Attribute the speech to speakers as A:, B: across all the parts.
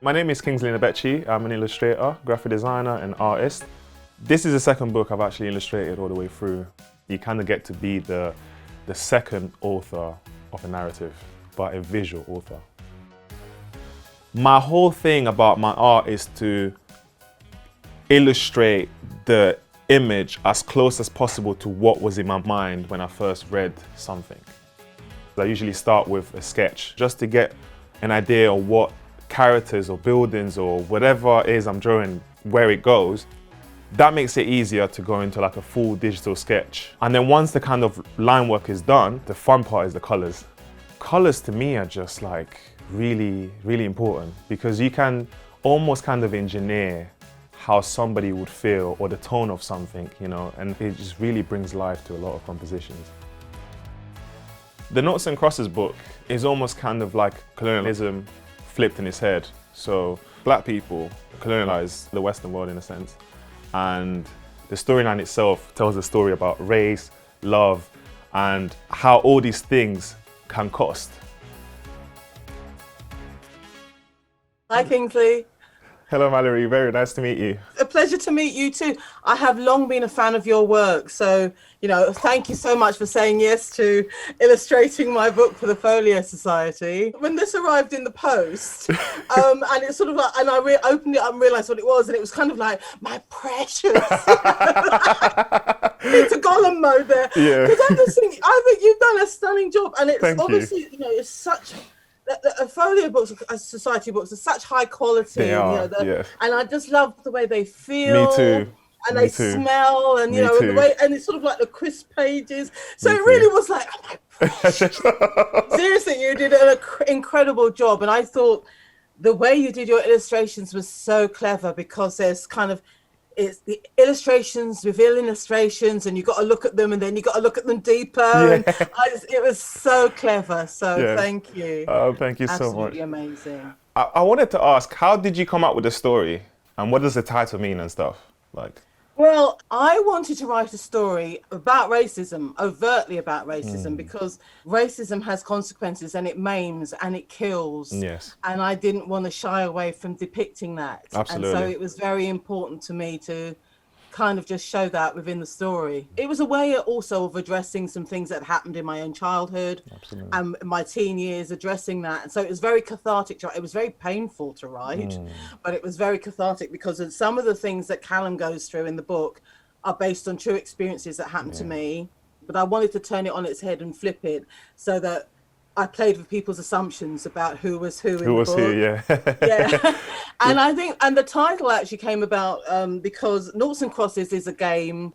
A: My name is Kingsley Nebechi. I'm an illustrator, graphic designer and artist. This is the second book I've actually illustrated all the way through. You kind of get to be the second author of a narrative, but a visual author. My whole thing about my art is to illustrate the image as close as possible to what was in my mind when I first read something. I usually start with a sketch just to get an idea of what characters or buildings or whatever it is I'm drawing, where it goes. That makes it easier to go into like a full digital sketch. And then once the kind of line work is done, the fun part is the colors. Colors to me are just like really, really important because you can almost kind of engineer how somebody would feel or the tone of something, you know, and it just really brings life to a lot of compositions. The Noughts Crosses book is almost kind of like colonialism flipped in its head. So black people colonialized the Western world in a sense. And the storyline itself tells a story about race, love, and how all these things can cost.
B: Hi Kingsley.
A: Hello Malorie, very nice to meet you.
B: A pleasure to meet you too. I have long been a fan of your work, so thank you so much for saying yes to illustrating my book for the Folio Society. When this arrived in the post, and it's sort of like, and I opened it up and realised what it was, and it was kind of like, my precious. It's a Gollum mode there.
A: Yeah.
B: Because I think you've done a stunning job, and it's obviously, it's such. Folio books, society books, are such high quality.
A: They are, yes.
B: And I just love the way they feel.
A: Me too.
B: And they smell, and and the way, and it's sort of like the crisp pages. So it really was like, oh my precious. Seriously, you did an incredible job, and I thought the way you did your illustrations was so clever because there's kind of. It's the illustrations reveal illustrations, and you got to look at them, and then you got to look at them deeper. Yeah. And it was so clever. So thank you.
A: Oh, thank you so much.
B: Absolutely amazing.
A: I wanted to ask, how did you come up with the story, and what does the title mean and stuff like?
B: Well, I wanted to write a story about racism, overtly about racism, because racism has consequences and it maims and it kills.
A: Yes.
B: And I didn't want to shy away from depicting that.
A: Absolutely.
B: And so it was very important to me to kind of just show that within the story. It was a way also of addressing some things that happened in my own childhood.
A: Absolutely.
B: And my teen years, addressing that. And so it was very cathartic. It was very painful to write, but it was very cathartic because of some of the things that Callum goes through in the book are based on true experiences that happened to me. But I wanted to turn it on its head and flip it so that I played with people's assumptions about who was who in the book.
A: Who was who, yeah.
B: Yeah. And I think, and the title actually came about because Noughts Crosses is a game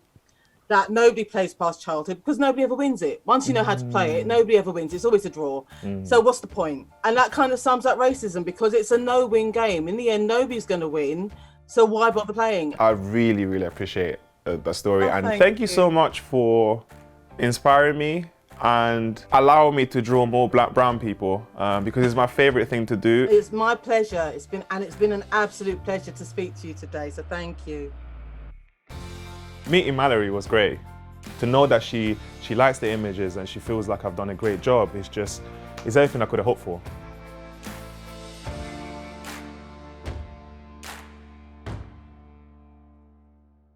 B: that nobody plays past childhood because nobody ever wins it. Once you know how to play it, nobody ever wins. It's always a draw. So what's the point? And that kind of sums up racism because it's a no-win game. In the end, nobody's going to win. So why bother playing?
A: I really, really appreciate that story.
B: Oh,
A: and thank you so much for inspiring me and allow me to draw more brown people because it's my favorite thing to do.
B: It's my pleasure. It's been an absolute pleasure to speak to you today. So thank you.
A: Meeting Malorie was great. To know that she likes the images and she feels like I've done a great job is everything I could have hoped for.